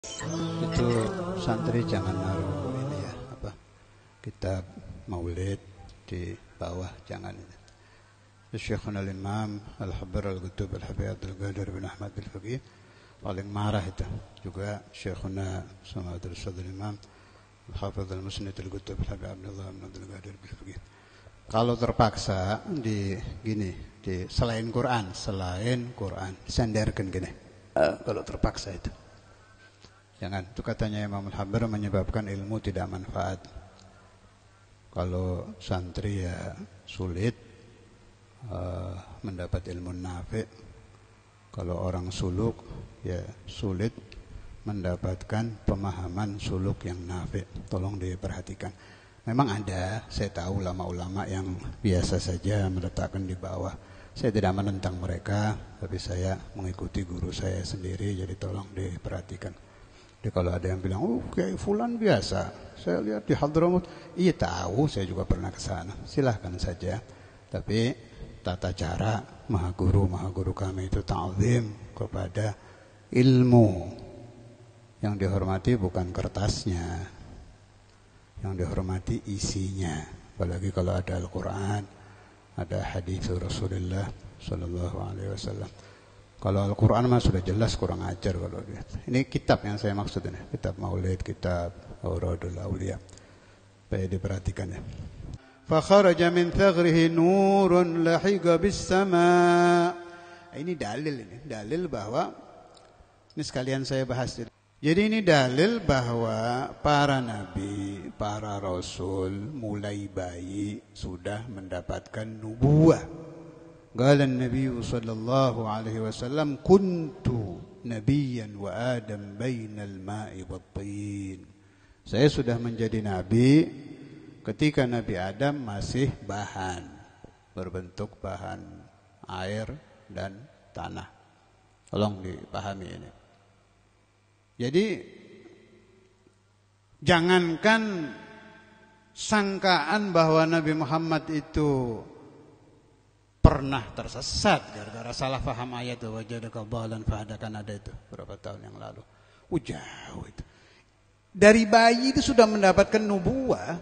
Itu santri jangan naruh ini ya, apa, kitab maulid di bawah, jangan itu. Syekhuna al-Imam Al-Habbar Al-Qutub Al-Habib Abdul Qadir bin Ahmad Al-Faqih paling marah itu. Juga Syekhuna Samadul Sadul Imam Al-Hafidh Al-Musnid Al-Qutub Al-Habib Abdullah bin Abdul Qadir Al-Faqih. Kalau terpaksa di gini, di selain Quran, sandarkan gini. Kalau terpaksa itu. Jangan, itu katanya Imam Al-Habbar menyebabkan ilmu tidak manfaat. Kalau santri ya sulit mendapat ilmu nafi'. Kalau orang suluk ya sulit mendapatkan pemahaman suluk yang nafi'. Tolong diperhatikan. Memang ada, saya tahu ulama-ulama yang biasa saja meletakkan di bawah. Saya tidak menentang mereka, tapi saya mengikuti guru saya sendiri, jadi tolong diperhatikan. Jadi kalau ada yang bilang, oh kayak fulan biasa, saya lihat di Hadramut, iya tahu, saya juga pernah ke sana. Silahkan saja. Tapi tata cara maha guru kami itu ta'zim kepada ilmu. Yang dihormati bukan kertasnya, yang dihormati isinya. Apalagi kalau ada Al-Quran, ada hadis Rasulullah Sallallahu Alaihi Wasallam. Kalau Al-Quran mah sudah jelas kurang ajar kalau lihat. Ini kitab yang saya maksud ini, kitab Maulid, kitab Auradul Auliya. Supaya diperhatikan ya. Fakharaja min thagrihi nurun lahiqa bis sama. Ini dalil bahwa ini sekalian saya bahas. Jadi ini dalil bahwa para nabi, para rasul mulai bayi sudah mendapatkan nubuwah. Qala an-nabiy sallallahu alaihi wasallam kuntu nabiyyan wa adam bainal ma'i wat-tin. Saya sudah menjadi nabi ketika Nabi Adam masih bahan, berbentuk bahan air dan tanah. Tolong dipahami ini. Jadi jangankan sangkaan bahwa Nabi Muhammad itu pernah tersesat gara-gara salah paham ayat wajadaka dhalan fahadakan, ada itu berapa tahun yang lalu. Jauh itu. Dari bayi itu sudah mendapatkan nubuah,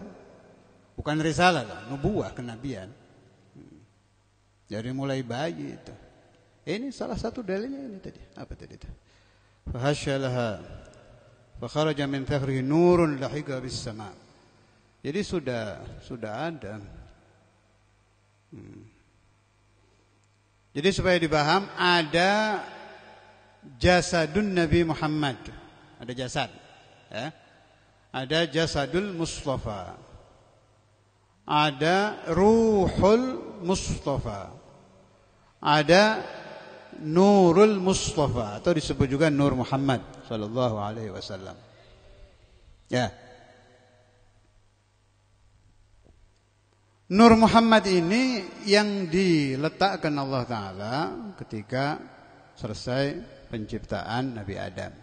bukan risalah loh, nubuah, kenabian. Dari mulai bayi itu. Ini salah satu dalilnya ini tadi. Apa tadi itu? Fahasyalaha fakharaja min thahrihi nurun lahiqa bis sama. Jadi sudah ada. Jadi supaya dipaham, ada jasadun Nabi Muhammad, ada jasad, ya. Ada jasadul Mustafa, ada ruhul Mustafa, ada nurul Mustafa, atau disebut juga Nur Muhammad sallallahu alaihi wasallam. Ya. Nur Muhammad ini yang diletakkan Allah Ta'ala ketika selesai penciptaan Nabi Adam.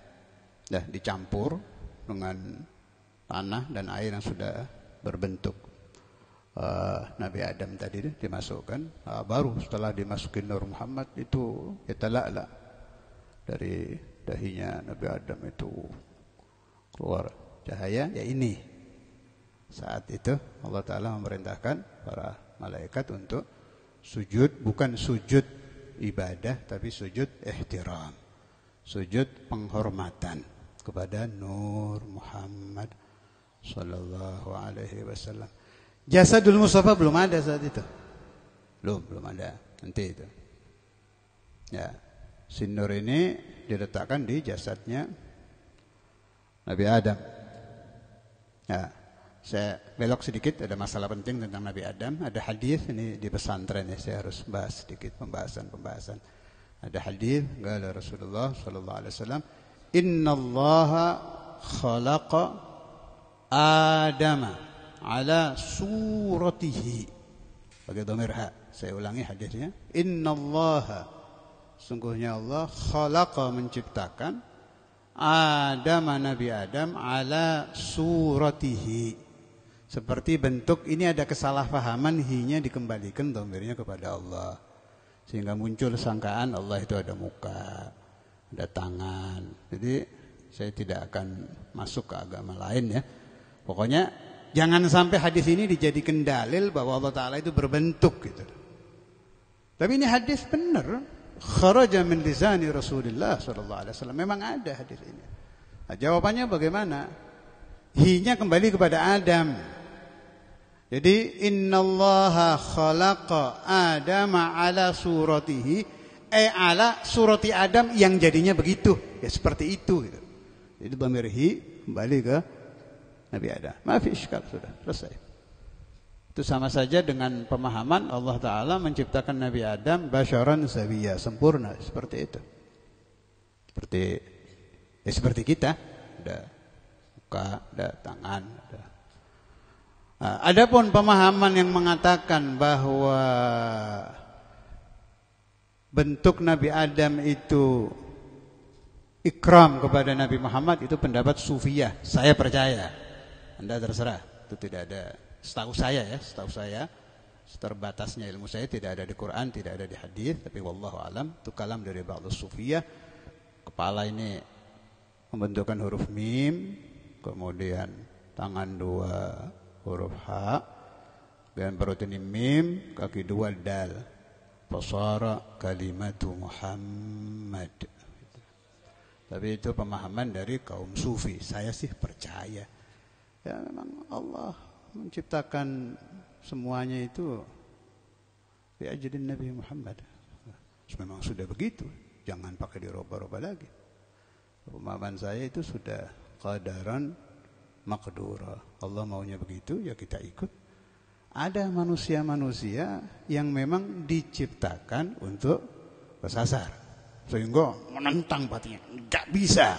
Dah dicampur dengan tanah dan air yang sudah berbentuk Nabi Adam tadi dimasukkan. Baru setelah dimasukin Nur Muhammad itu yatala'la dari dahinya Nabi Adam itu keluar cahaya. Ya ini. Saat itu Allah Ta'ala memerintahkan para malaikat untuk sujud, bukan sujud ibadah, tapi sujud ihtiram, sujud penghormatan kepada Nur Muhammad sallallahu alaihi wasallam. Jasadul Mustafa belum ada saat itu. Belum ada. Nanti itu. Ya, si Nur ini diletakkan di jasadnya Nabi Adam. Ya. Saya belok sedikit, ada masalah penting tentang Nabi Adam. Ada hadis ini di pesantren ya, saya harus bahas sedikit pembahasan. Ada hadis qala Rasulullah sallallahu alaihi wasallam, "Innallaha khalaqa Adama ala suratihi." Pakai dhamir ha. Saya ulangi hadisnya. Innallaha, sungguhnya Allah khalaqa, menciptakan Adam, Nabi Adam ala suratihi, seperti bentuk. Ini ada kesalahpahaman, hinya dikembalikan dhamirnya kepada Allah, sehingga muncul sangkaan Allah itu ada muka, ada tangan. Jadi saya tidak akan masuk ke agama lain ya. Pokoknya jangan sampai hadis ini dijadikan dalil bahwa Allah Ta'ala itu berbentuk gitu. Tapi ini hadis benar. Kharaja min lisani Rasulullah SAW. Memang ada hadis ini. Nah, jawabannya bagaimana? Hi-nya kembali kepada Adam. Jadi innallaha khalaqa Adama ala suratihi, ala surati Adam yang jadinya begitu. Ya seperti itu gitu. Jadi dhamir hi kembali ke Nabi Adam. Maaf iskal, sudah selesai. Itu sama saja dengan pemahaman Allah Ta'ala menciptakan Nabi Adam basyaran sawiyya, sempurna seperti itu. Seperti kita, ada muka, ada tangan, ada. Nah, adapun pemahaman yang mengatakan bahwa bentuk Nabi Adam itu ikram kepada Nabi Muhammad, itu pendapat sufiyah. Saya percaya. Anda terserah. Itu tidak ada. Setahu saya, terbatasnya ilmu saya tidak ada di Quran, tidak ada di hadis, tapi wallahu alam itu kalam dari ba'dhus sufiyah. Kepala ini membentukkan huruf mim, kemudian tangan 2 huruf ha, dan perut ini mim, kaki 2 dal. Fasara kalimatu Muhammad. Tapi itu pemahaman dari kaum sufi. Saya sih percaya. Ya memang Allah menciptakan semuanya itu biajadin Nabi Muhammad. Memang sudah begitu, jangan pakai dirubah-rubah lagi. Pemahaman saya itu sudah qadaran maqdura. Allah maunya begitu, ya kita ikut. Ada manusia-manusia yang memang diciptakan untuk kesasar, sehingga menentang batinnya. Enggak bisa.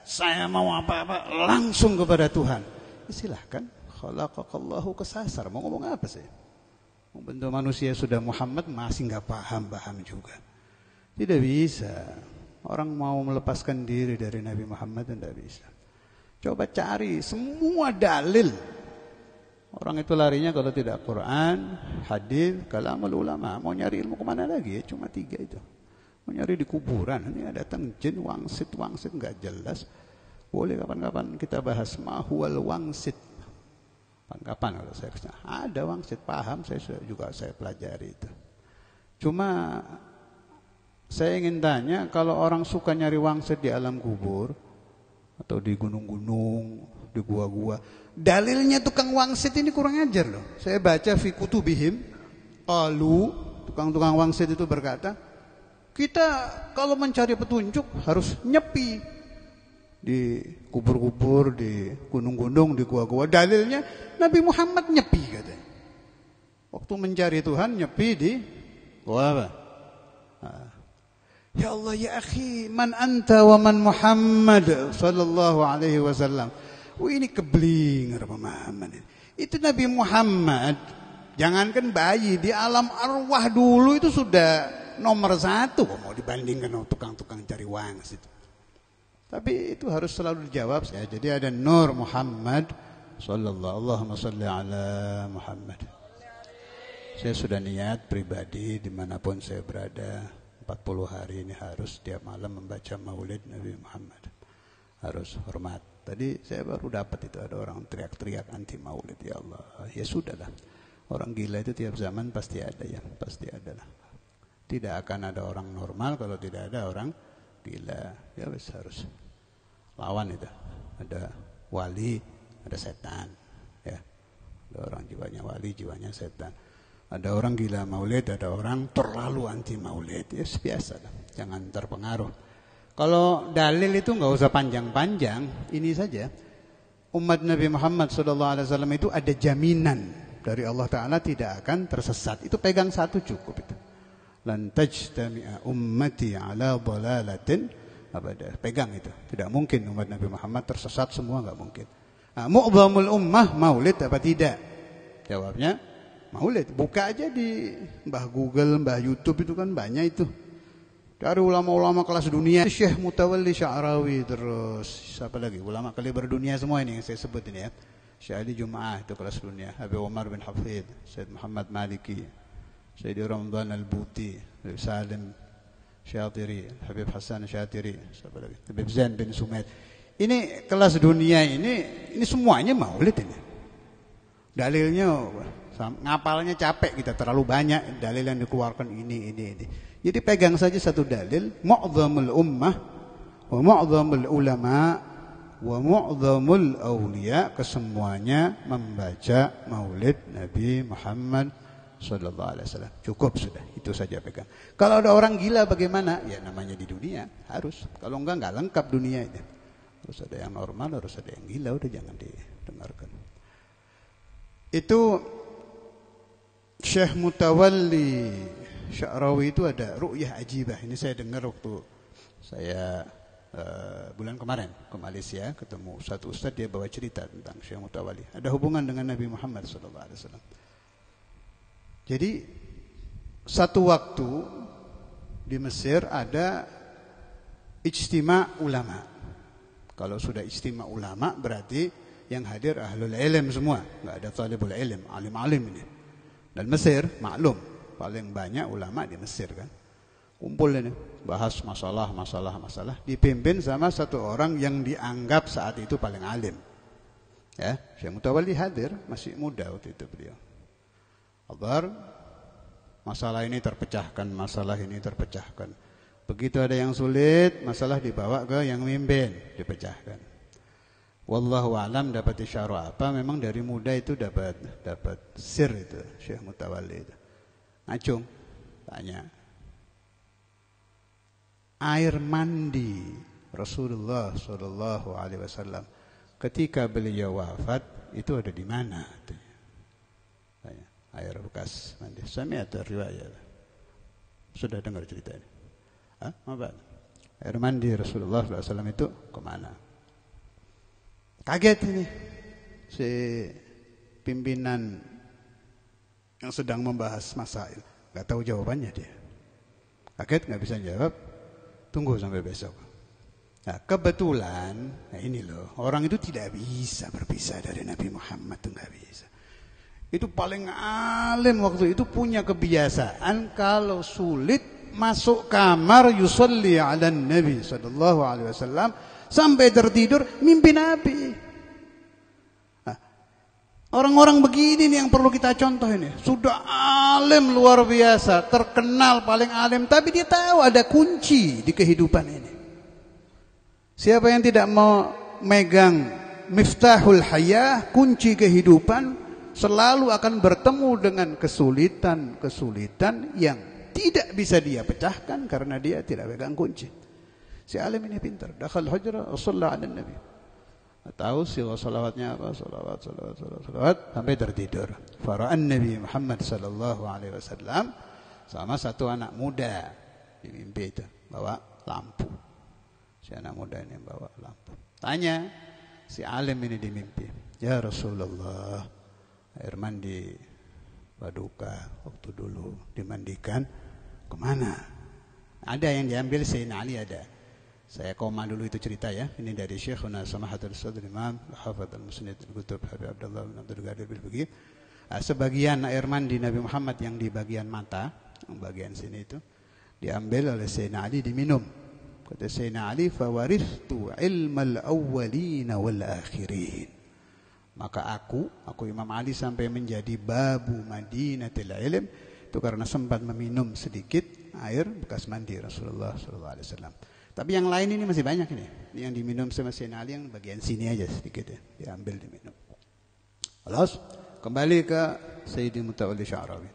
Saya mau apa-apa langsung kepada Tuhan. Silahkan. Khalaqakallahu kesasar. Mau ngomong apa sih? Bentuk manusia sudah Muhammad masih nggak paham juga. Tidak bisa. Orang mau melepaskan diri dari Nabi Muhammad tidak bisa. Coba cari semua dalil. Orang itu larinya kalau tidak Quran, hadis, kalamul ulama. Mau nyari ilmu kemana lagi? Cuma 3 itu. Mau nyari di kuburan. Ini datang jin wangsit nggak jelas. Boleh kapan-kapan kita bahas mahwal wangsit. Kapan kalau saya kesana? Ada wangsit, paham, saya pelajari itu. Cuma saya ingin tanya, kalau orang suka nyari wangsit di alam kubur atau di gunung-gunung, di gua-gua, dalilnya tukang wangsit ini kurang ajar loh. Saya baca fi kutubihim, qalu, tukang-tukang wangsit itu berkata, kita kalau mencari petunjuk harus nyepi di kubur-kubur, di gunung-gunung, di gua-gua. Dalilnya Nabi Muhammad nyepi katanya. Waktu mencari Tuhan nyepi di gua apa? Ya Allah ya akhi, man anta wa man Muhammad sallallahu alaihi wasallam. Ini keblinger pemahaman ini. Itu Nabi Muhammad, jangankan bayi, di alam arwah dulu itu sudah nomor 1. Mau dibandingkan sama tukang-tukang cari wangsit. Tapi itu harus selalu dijawab saya. Jadi ada Nur Muhammad sallallahu, Allahumma salli ala Muhammad. Saya sudah niat pribadi dimanapun saya berada, 40 hari ini harus tiap malam membaca maulid Nabi Muhammad. Harus hormat. Tadi saya baru dapat itu ada orang teriak-teriak anti maulid. Ya Allah, ya sudahlah. Orang gila itu tiap zaman pasti ada ya, pasti ada lah. Tidak akan ada orang normal kalau tidak ada orang gila. Ya harus lawan itu. Ada wali, ada setan, ya. Ada orang jiwanya wali, jiwanya setan. Ada orang gila maulid, ada orang terlalu anti maulid. Ya biasa lah. Jangan terpengaruh. Kalau dalil itu nggak usah panjang-panjang. Ini saja. Umat Nabi Muhammad SAW itu ada jaminan dari Allah Ta'ala tidak akan tersesat. Itu pegang satu cukup itu. Lan tajtami'a ummati ala dhalalatin abada. Pegang itu. Tidak mungkin umat Nabi Muhammad tersesat semua, enggak mungkin. Mu'dhamul ummah maulid apa tidak? Jawabnya maulid. Buka aja di Mbah Google, Mbah YouTube itu kan banyak itu. Dari ulama-ulama kelas dunia, Syekh Mutawalli Sya'rawi, terus siapa lagi? Ulama kaliber dunia semua ini yang saya sebut ini ya. Syekh Ali Jum'ah itu kelas dunia, Habib Umar bin Hafid, Syed Muhammad Maliki, Syed Ramadan Al-Buti, Habib Salim Syatiri, Habib Hasan Syatiri, siapa lagi? Habib Zain bin Sumaid. Ini kelas dunia ini semuanya maulid ini. Dalilnya ngapalnya capek kita, terlalu banyak dalil yang dikeluarkan ini. Jadi pegang saja satu dalil, mu'dhamul ummah wa mu'dhamul ulama wa mu'dhamul awliya, kesemuanya membaca maulid Nabi Muhammad sallallahu alaihi wasallam. Cukup sudah, itu saja pegang. Kalau ada orang gila bagaimana? Ya namanya di dunia harus. Kalau enggak lengkap dunia ini. Harus ada yang normal, harus ada yang gila, udah jangan didengarkan. Itu Syekh Mutawalli Sya'rawi itu ada ru'yah ajibah. Ini saya dengar waktu saya bulan kemarin ke Malaysia, ketemu satu ustaz, dia bawa cerita tentang Syekh Mutawalli. Ada hubungan dengan Nabi Muhammad SAW. Jadi satu waktu di Mesir ada ijtima' ulama. Kalau sudah ijtima' ulama berarti yang hadir ahlul ilm semua, enggak ada talibul ilm, alim-alim ini. Dan Mesir maklum, paling banyak ulama di Mesir kan. Kumpul ini, bahas masalah, dipimpin sama satu orang yang dianggap saat itu paling alim. Ya, Syekh Mutawalli hadir, masih muda waktu itu beliau. Abar, masalah ini terpecahkan. Begitu ada yang sulit, masalah dibawa ke yang mimpin, dipecahkan. Wallahu alam dapat isyarah apa? Memang dari muda itu dapat sir itu Syekh Mutawalli itu. Ngacung, tanya. Air mandi Rasulullah sallallahu alaihi wasallam ketika beliau wafat itu ada di mana? Tanya. Air bekas mandi. Sami'at riwayat. Sudah dengar cerita ini? Apa? Air mandi Rasulullah SAW itu kemana? Kaget ini si pimpinan yang sedang membahas masail, nggak tahu jawabannya dia. Kaget, nggak bisa jawab. Tunggu sampai besok. Nah kebetulan, ini loh, orang itu tidak bisa berpisah dari Nabi Muhammad, itu nggak bisa. Itu paling alim waktu itu, punya kebiasaan kalau sulit masuk kamar yusalli ala Nabi sallallahu alaihi wasallam sampai tertidur mimpi Nabi. Nah, orang-orang begini nih yang perlu kita contoh ini. Sudah alim luar biasa, terkenal paling alim, tapi dia tahu ada kunci di kehidupan ini. Siapa yang tidak mau megang miftahul hayah, kunci kehidupan, selalu akan bertemu dengan kesulitan yang tidak bisa dia pecahkan karena dia tidak pegang kunci. Si alim ini pintar. Dakhal hujrah, shalla 'ala nabi. Tahu siwa salawatnya apa? Salawat sampai tertidur. Fara'an Nabi Muhammad sallallahu alaihi wasallam sama satu anak muda di mimpi itu bawa lampu. Si anak muda ini bawa lampu. Tanya si alim ini di mimpi, "Ya Rasulullah, air mandi Paduka waktu dulu dimandikan kemana?" Ada yang diambil Sayyidina Ali, ada. Saya koma dulu itu cerita ya. Ini dari Syekhuna Samahatul Sadr Imam Hafadz al-Musnid al-Kutub Habib Abdullah bin Abdul Qadir Bilbagi. Sebagian air mandi Nabi Muhammad yang di bagian mata, bagian sini itu, diambil oleh Sayyidina Ali diminum. Kata Sayyidina Ali, "Fawarithtu ilmal awwalin wal akhirin." Maka aku Imam Ali sampai menjadi babu Madinatul Ilm itu karena sempat meminum sedikit air bekas mandi Rasulullah SAW. Tapi yang lain ini masih banyak ini. Ini yang diminum sama Sayyidina Ali yang bagian sini aja sedikit ya, diambil diminum. Lalu kembali ke Sayyidi Mutawalli Sya'rawi.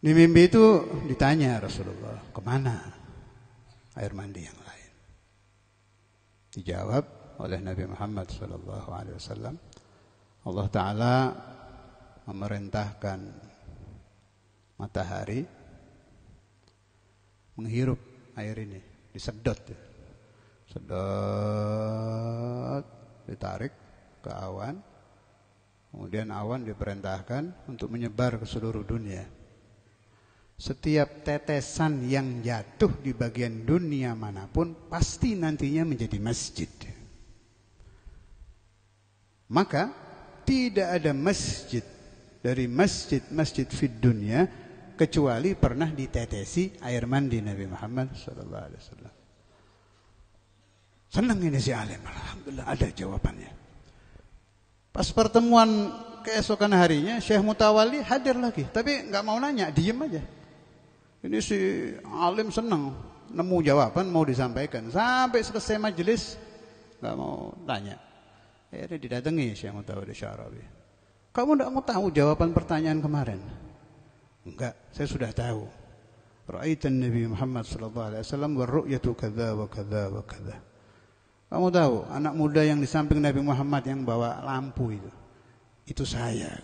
Di mimpi itu ditanya Rasulullah, "Kemana air mandi yang lain?" Dijawab oleh Nabi Muhammad SAW. Allah Ta'ala memerintahkan matahari menghirup air ini, disedot, ditarik ke awan, kemudian awan diperintahkan untuk menyebar ke seluruh dunia. Setiap tetesan yang jatuh di bagian dunia manapun pasti nantinya menjadi masjid. Maka tidak ada masjid dari masjid-masjid fid dunia kecuali pernah ditetesi air mandi Nabi Muhammad sallallahu alaihi wasallam. Senang ini si alim, alhamdulillah ada jawabannya. Pas pertemuan keesokan harinya, Syekh Mutawalli hadir lagi, tapi nggak mau nanya, diem aja. Ini si alim senang, nemu jawaban mau disampaikan. Sampai selesai majelis nggak mau tanya. Akhirnya didatangi Syekh Mutawalli Sya'rawi. Kamu nggak mau tahu jawaban pertanyaan kemarin? Enggak, saya sudah tahu. Ra'aitan Nabi Muhammad sallallahu alaihi wasallam wa ru'yatu kadza wa kadza wa kadza. Kamu tahu anak muda yang di samping Nabi Muhammad yang bawa lampu itu saya.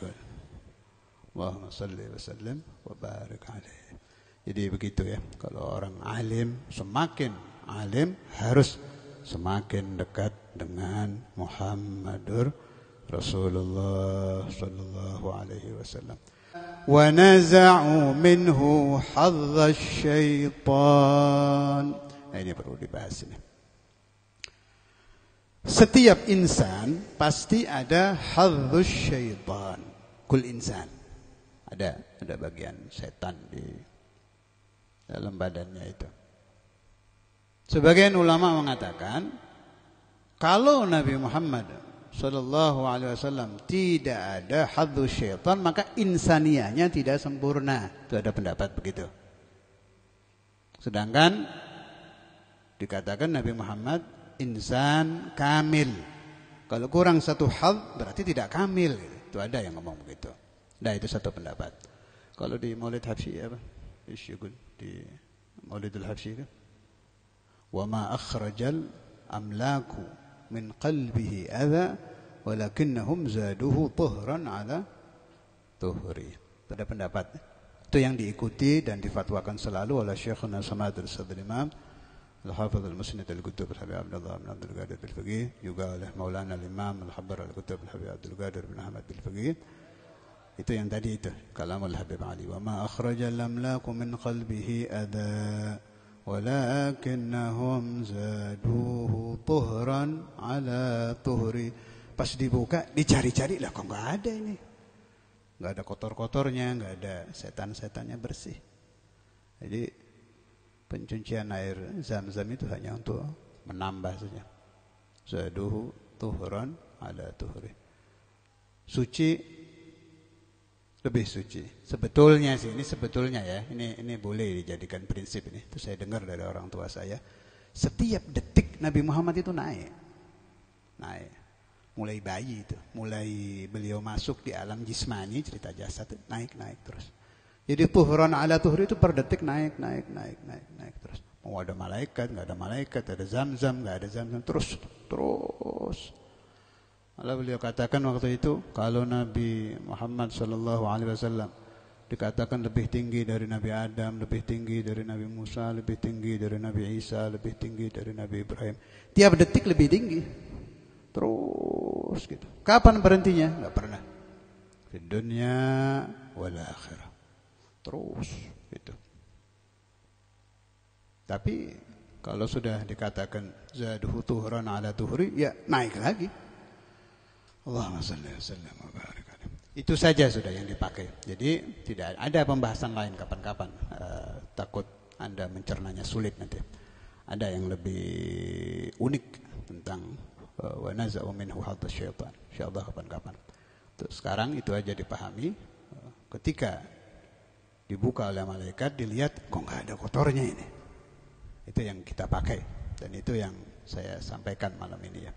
Allahumma salli wa sallim wa barik alaihi. Jadi begitu ya, kalau orang alim, semakin alim harus semakin dekat dengan Muhammadur Rasulullah sallallahu alaihi wasallam. Wa naza'u minhu hadza syaitan. Nah, ini perlu dibahas ini. Setiap insan pasti ada hadzus syaitan. Kul insan. Ada bagian setan di dalam badannya itu. Sebagian ulama mengatakan kalau Nabi Muhammad sallallahu alaihi wasallam tidak ada hadzus syaitan, maka insaniahnya tidak sempurna. Itu ada pendapat begitu. Sedangkan dikatakan Nabi Muhammad insan kamil. Kalau kurang satu hal berarti tidak kamil. Itu ada yang ngomong begitu. Nah, itu satu pendapat. Kalau di Maulid Habsyi apa? Di Maulidul Habsyi kan? Wa ma akhrajal amlaku min qalbihi adza walakinnahum zaduhu tuhran ala tuhri. Itu ada pendapat. Itu yang diikuti dan difatwakan selalu oleh Syekhuna Samadul Sadr Imam Al-Hafidh Al-Musnid Al-Qutub Al-Habib Abdullah bin Abdul Qadir Al-Faqih, juga oleh Maulana Al-Imam Al-Habbar Al-Qutub Al-Habib Abdul Qadir bin Ahmad Al-Faqih. Itu yang tadi itu, kalam Al-Habib Ali. Wa ma akhrajal amlaku min qalbihi adha walakinnahum zaduhu tuhran ala tuhri. Pas dibuka, dicari-cari, lah kok enggak ada ini. Enggak ada kotor-kotornya, enggak ada setan-setannya, bersih. Jadi pencucian air Zam-Zam itu hanya untuk menambah saja. Zaduhu tuhran ala tuhri. Suci, lebih suci. Sebetulnya sih, ini sebetulnya ya, ini boleh dijadikan prinsip ini. Itu saya dengar dari orang tua saya. Setiap detik Nabi Muhammad itu naik. Mulai bayi itu, mulai beliau masuk di alam jismani, cerita jasad, naik terus. Jadi tuhran ala tuhri itu per detik naik terus. Mau ada malaikat, nggak ada malaikat, ada Zam-Zam, nggak ada Zam-Zam, terus. Malah beliau katakan waktu itu, kalau Nabi Muhammad SAW dikatakan lebih tinggi dari Nabi Adam, lebih tinggi dari Nabi Musa, lebih tinggi dari Nabi Isa, lebih tinggi dari Nabi Ibrahim. Tiap detik lebih tinggi, terus gitu. Kapan berhentinya? Nggak pernah. Di dunia wal akhirah. Terus gitu. Tapi kalau sudah dikatakan zaduhu tuhran ala tuhri, ya naik lagi. Allahumma shalli wa sallim wa barik alaihi. Itu saja sudah yang dipakai. Jadi tidak ada pembahasan lain kapan-kapan. Takut Anda mencernanya sulit nanti. Ada yang lebih unik tentang wa naza'u minhu hadza syaitan. Insyaallah kapan-kapan. Sekarang itu aja dipahami. Ketika dibuka oleh malaikat, dilihat kok nggak ada kotornya ini. Itu yang kita pakai dan itu yang saya sampaikan malam ini ya.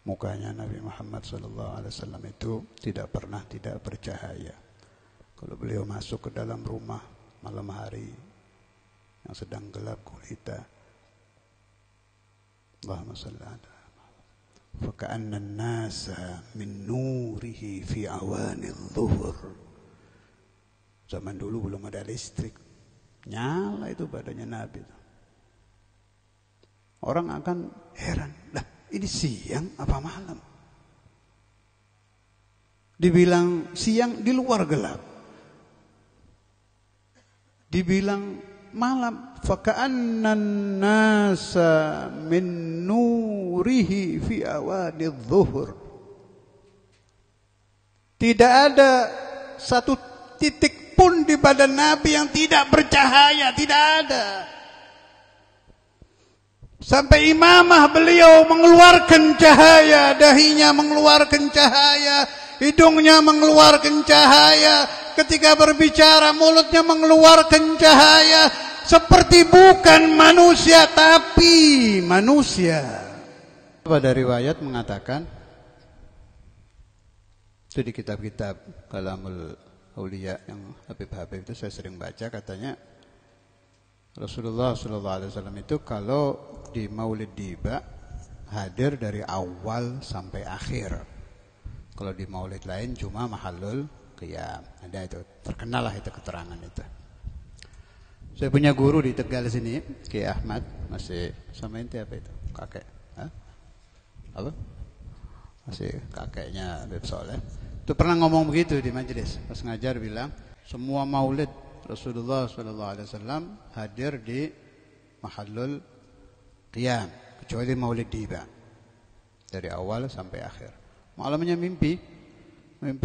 Mukanya Nabi Muhammad SAW itu tidak pernah tidak bercahaya. Kalau beliau masuk ke dalam rumah malam hari yang sedang gelap gulita, Allahumma shalli ala faka'anna an-nasa min nurihi fi awanil dhuhr. Zaman dulu belum ada listrik, nyala itu badannya Nabi. Orang akan heran, lah ini siang apa malam? Dibilang siang di luar gelap, dibilang malam, faka'anna an-nasa min nurihi fi awanil dhuhr. Tidak ada satu titik pun di badan Nabi yang tidak bercahaya, tidak ada. Sampai imamah beliau mengeluarkan cahaya, dahinya mengeluarkan cahaya, hidungnya mengeluarkan cahaya, ketika berbicara mulutnya mengeluarkan cahaya, seperti bukan manusia tapi manusia. Pada riwayat mengatakan, itu di kitab-kitab Kalamul Aulia yang Habib-Habib itu saya sering baca, katanya Rasulullah SAW itu kalau di Maulid Diba hadir dari awal sampai akhir. Kalau di Maulid lain cuma mahallul qiyam. Ada itu, terkenal lah itu keterangan itu. Saya punya guru di Tegal sini, Ki Ahmad, masih sama ente apa itu? Kakek. Hah? Apa? Masih kakeknya Habib Soleh. Itu pernah ngomong begitu di majelis. Pas ngajar bilang, semua Maulid Rasulullah SAW hadir di mahallul qiyam kecuali Maulid Diba dari awal sampai akhir. Malamnya mimpi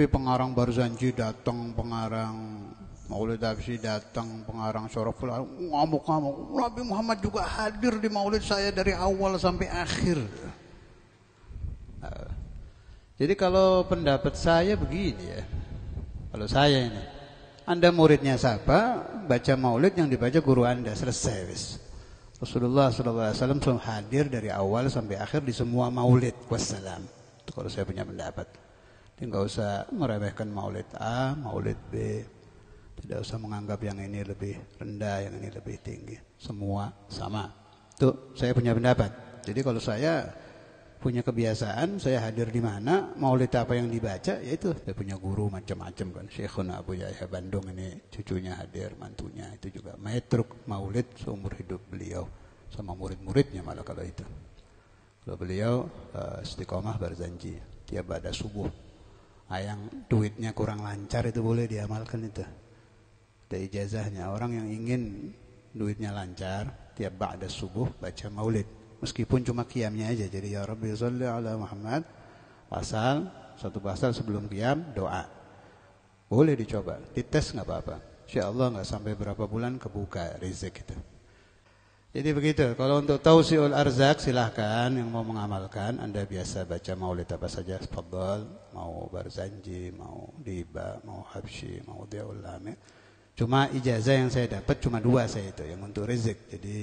pengarang Barzanji datang, pengarang Maulid Habsyi datang, pengarang Syaraful ngamuk-ngamuk, Nabi Muhammad juga hadir di Maulid saya dari awal sampai akhir. Jadi kalau pendapat saya begini ya, kalau saya ini, Anda muridnya siapa, baca maulid yang dibaca guru Anda, selesai wis. Rasulullah SAW hadir dari awal sampai akhir di semua maulid, wassalam. Itu kalau saya punya pendapat. Jadi nggak usah meremehkan maulid A, maulid B. Tidak usah menganggap yang ini lebih rendah, yang ini lebih tinggi. Semua sama. Itu saya punya pendapat. Jadi kalau saya punya kebiasaan, saya hadir di mana, maulid apa yang dibaca, yaitu saya punya guru macam-macam kan. Syekhuna Abu Yahya Bandung ini cucunya hadir, mantunya itu juga maetruk maulid seumur hidup beliau sama murid-muridnya malah kalau itu. Kalau beliau istiqomah Barzanji tiap pada subuh. Yang duitnya kurang lancar itu boleh diamalkan itu. Ada ijazahnya, orang yang ingin duitnya lancar tiap ba'da subuh baca maulid. Meskipun cuma qiyamnya aja. Jadi ya Rabbi sholli ala Muhammad, satu pasal sebelum qiyam doa. Boleh dicoba, dites nggak apa-apa. Insyaallah nggak sampai berapa bulan kebuka rezeki itu. Jadi begitu. Kalau untuk tausiul arzak silahkan yang mau mengamalkan, Anda biasa baca maulid apa saja, tafadhal, mau Barzanji, mau Diba, mau Habsyi, mau Diaul Lami. Cuma ijazah yang saya dapat cuma 2 saya itu, yang untuk rezeki. Jadi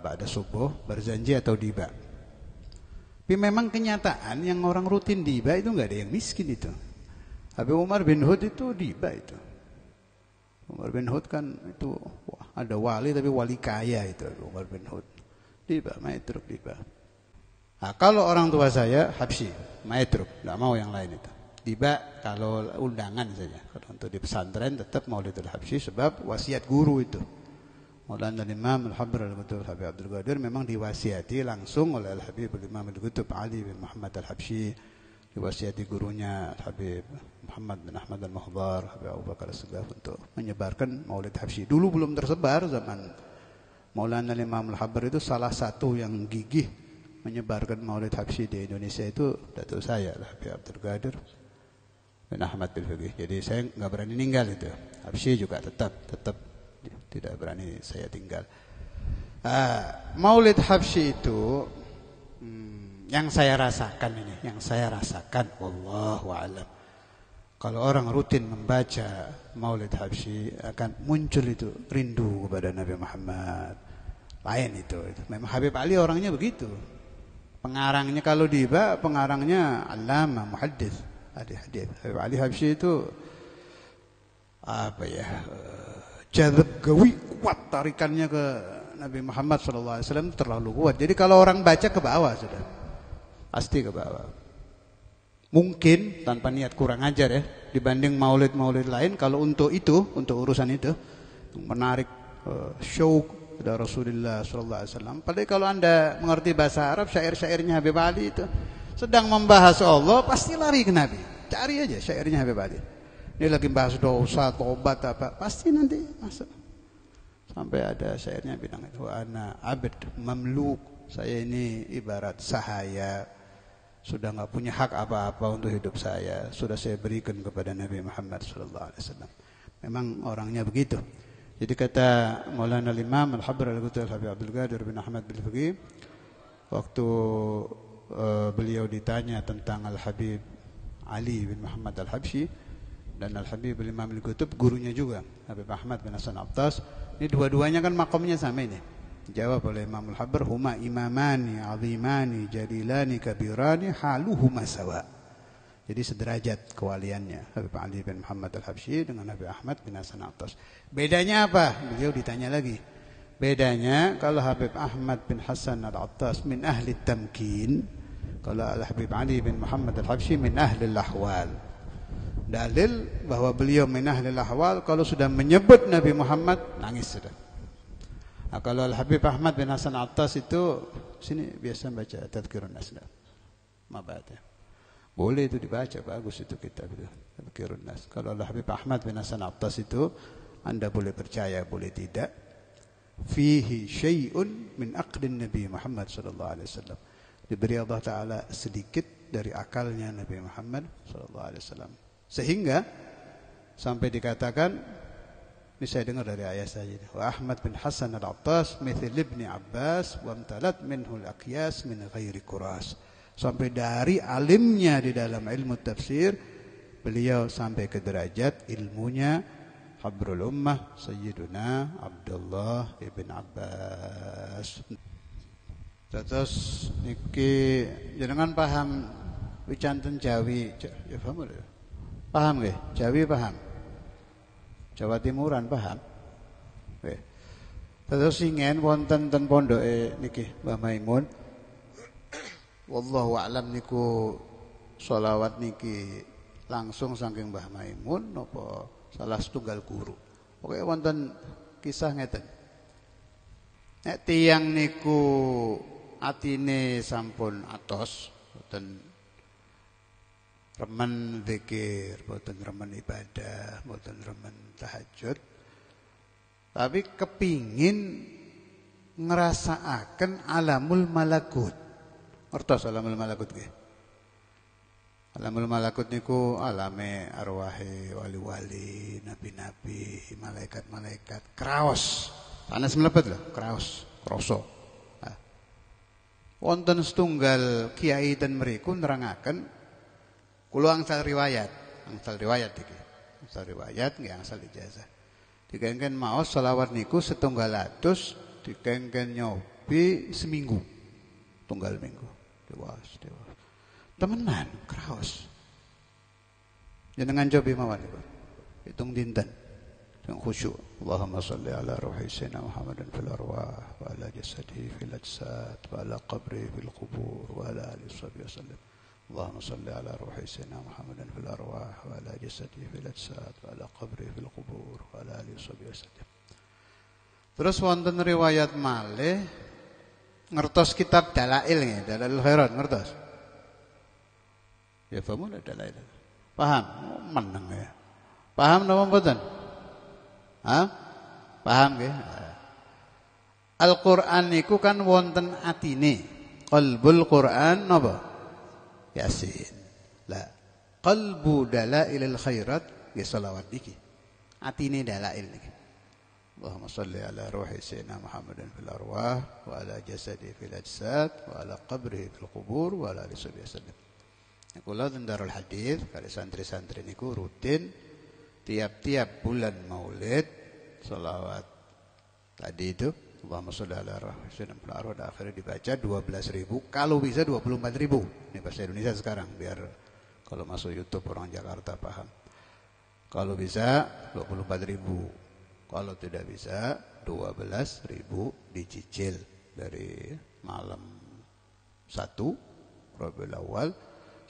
ba'da subuh, Barzanji atau Diba. Tapi memang kenyataan yang orang rutin Diba itu nggak ada yang miskin itu. Habib Umar bin Hud itu Diba itu. Umar bin Hud kan itu ada wali tapi wali kaya itu Umar bin Hud. Diba, maetruk Diba. Nah, kalau orang tua saya Habsyi, maetruk, nggak mau yang lain itu. Diba kalau undangan saja. Kalau untuk di pesantren tetap Maulidul Habsyi sebab wasiat guru itu. Maulana Imam Al-Habr Al-Qutub Habib Abdul Qadir memang diwasiati langsung oleh Al-Habib Imam Al-Qutub Ali bin Muhammad Al-Habsyi, diwasiati gurunya Al-Habib Muhammad bin Ahmad Al-Muhdar, Habib Abu Bakar As-Segaf untuk menyebarkan Maulid Habsyi. Dulu belum tersebar zaman Maulana Imam Al-Habr itu salah satu yang gigih menyebarkan Maulid Habsyi di Indonesia itu datuk saya Habib Abdul Qadir bin Ahmad Al-Fiqih. Jadi saya nggak berani ninggal itu. Habsyi juga tetap tidak berani saya tinggal. Maulid Habsyi itu yang saya rasakan ini, wallahu a'lam. Kalau orang rutin membaca Maulid Habsyi akan muncul itu rindu kepada Nabi Muhammad. Lain itu. Memang Habib Ali orangnya begitu. Pengarangnya kalau Diba, pengarangnya Allamah Muhaddits. Hadis. Habib Ali Habsyi itu jadab gawi kuat, tarikannya ke Nabi Muhammad SAW terlalu kuat. Jadi kalau orang baca ke bawah sudah, pasti ke bawah. Mungkin tanpa niat kurang ajar ya, dibanding maulid-maulid lain. Kalau untuk itu, untuk urusan itu, menarik syauq pada Rasulullah SAW. Padahal kalau Anda mengerti bahasa Arab, syair-syairnya Habib Ali itu sedang membahas Allah, pasti lari ke Nabi. Cari aja syairnya Habib Ali. Dia lagi bahas dosa, tobat apa, pasti nanti masuk. Sampai ada syairnya bilang itu, ana abd mamluk, saya ini ibarat sahaya, sudah nggak punya hak apa-apa untuk hidup saya, sudah saya berikan kepada Nabi Muhammad SAW. Memang orangnya begitu. Jadi kata Maulana Imam Al-Habr Al-Ghutri Al-Habib Abdul Qadir bin Ahmad bin Fiqih, waktu beliau ditanya tentang Al-Habib Ali bin Muhammad Al-Habsyi dan Al-Habib Imam Al-Qutb, gurunya juga Habib Ahmad bin Hasan Attas, ini dua-duanya kan makomnya sama ini. Dijawab oleh Imam Al-Habr, huma imamani azimani jalilani kabirani haluhuma sawa. Jadi sederajat kewaliannya Habib Ali bin Muhammad Al-Habsyi dengan Habib Ahmad bin Hasan Attas. Bedanya apa? Beliau ditanya lagi. Bedanya kalau Habib Ahmad bin Hasan Al-Attas min ahli tamkin, kalau Al-Habib Ali bin Muhammad Al-Habsyi min ahli al-ahwal. Dalil bahwa beliau min ahli al-ahwal kalau sudah menyebut Nabi Muhammad nangis sudah. Nah, kalau Al-Habib Ahmad bin Hasan Attas itu sini biasa baca Tadhkirun Nas. Mabada. Boleh itu dibaca, bagus itu kitab itu Tadhkirun Nas. Kalau Al-Habib Ahmad bin Hasan Attas itu Anda boleh percaya, boleh tidak. Fihi syai'un min aqdin Nabi Muhammad sallallahu alaihi wasallam. Diberi Allah taala sedikit dari akalnya Nabi Muhammad sallallahu alaihi wasallam. Sehingga sampai dikatakan, ini saya dengar dari ayah saya, wa Ahmad bin Hasan Al-Attas mithil ibni Abbas wa amtalat minhu al-aqyas min ghairi kuras. Sampai dari alimnya di dalam ilmu tafsir, beliau sampai ke derajat ilmunya Habrul Ummah Sayyiduna Abdullah ibn Abbas. Terus niki jenengan paham wicanten Jawi, ya paham lho. Paham nggih? Jawi paham? Jawa Timuran paham? Nggih. Terus singen wonten ten pondoke niki Mbah Maimun. Wallahu a'lam niku sholawat niki langsung saking Mbah Maimun napa salah setunggal guru. Pokoke wonten kisah ngeten. Nek tiyang niku atine sampun atos, boten remen zikir, boten remen ibadah, boten remen tahajud, tapi kepingin ngrasakaken alamul malakut. Ngertos alamul malakut nggih? Alamul malakut niku alame arwahe wali-wali, nabi-nabi, malaikat-malaikat, kraos. Panas mlebet lho, kraos, krasa. Nah. Wonten setunggal kiai ten mriku nerangaken, kula angsal riwayat iki. Angsal riwayat nggih angsal ijazah. Dikengken maos selawat niku setunggal atus, dikengken nyobi seminggu. Tunggal minggu. Dewas. Temenan, kraos. Jenengan cobi mawon niku. Hitung dinten. Dengan khusyuk. Allahumma salli ala ruhi sayyidina Muhammadin fil arwah wa ala jasadihi fil ajsad wa ala qabrihi fil qubur wa ala alihi wasallam. Allahumma salli ala ruhi sayyidina Muhammadin fil arwah wa ala jasadihi fil ajsad wa ala qabrihi fil qubur wa ala alihi wasallam. Terus wonten riwayat malih ngertos kitab Dalail nggih, Dalailul Khairat ngertos? Ya paham Dalail. Paham? Meneng ya. Paham napa mboten? Hah? Paham nggih? Al-Qur'an niku kan wonten atine. Qalbul Qur'an napa? Yasin. Lah, qalbu Dalailil Khairat nggih selawat niki. Atine Dalail niki. Allahumma salli ala ruhi sayyidina Muhammadin fil arwah wa ala jasadi fil ajsad wa ala qabrihi fil qubur wa ala alihi wasallam. Kula ten Darul Hadis kali santri-santri niku rutin tiap-tiap bulan Maulid selawat tadi itu Allahumma shalli ala ruhi sayyidina fil arwah akhirnya dibaca 12.000, kalau bisa 24.000. Ini bahasa Indonesia sekarang biar kalau masuk YouTube orang Jakarta paham. Kalau bisa 24.000. Kalau tidak bisa 12.000 dicicil dari malam 1 Rabiul Awal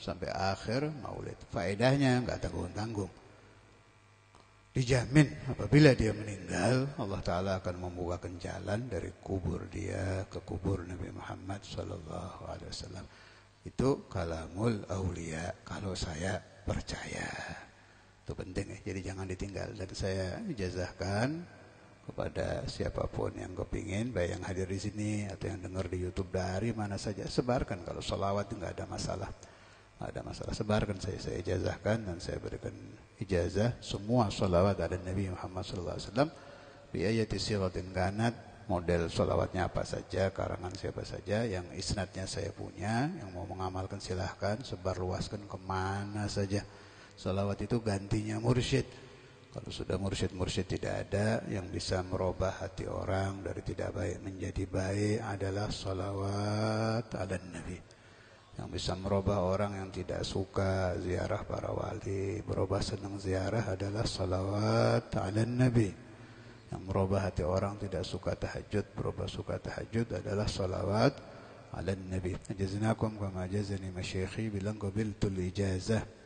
sampai akhir Maulid. Faedahnya enggak tanggung-tanggung. Dijamin apabila dia meninggal, Allah Ta'ala akan membukakan jalan dari kubur dia ke kubur Nabi Muhammad sallallahu alaihi wasallam. Itu kalamul aulia kalau saya percaya. Itu penting ya, jadi jangan ditinggal. Dan saya ijazahkan kepada siapapun yang kepingin, baik yang hadir di sini atau yang dengar di YouTube dari mana saja, sebarkan. Kalau sholawat itu nggak ada masalah, nggak ada masalah. Sebarkan, saya ijazahkan dan saya berikan ijazah semua sholawat ada Nabi Muhammad SAW bi ayati sighatin kanat, model sholawatnya apa saja, karangan siapa saja, yang isnadnya saya punya, yang mau mengamalkan silahkan, sebarluaskan kemana saja. Sholawat itu gantinya mursyid. Kalau sudah mursyid tidak ada, yang bisa merubah hati orang dari tidak baik menjadi baik adalah sholawat ala Nabi. Yang bisa merubah orang yang tidak suka ziarah para wali, berubah senang ziarah adalah sholawat ala Nabi. Yang merubah hati orang tidak suka tahajud, berubah suka tahajud adalah sholawat ala Nabi. Jazakum kama jazani masyayikhi bilang qabiltul ijazah.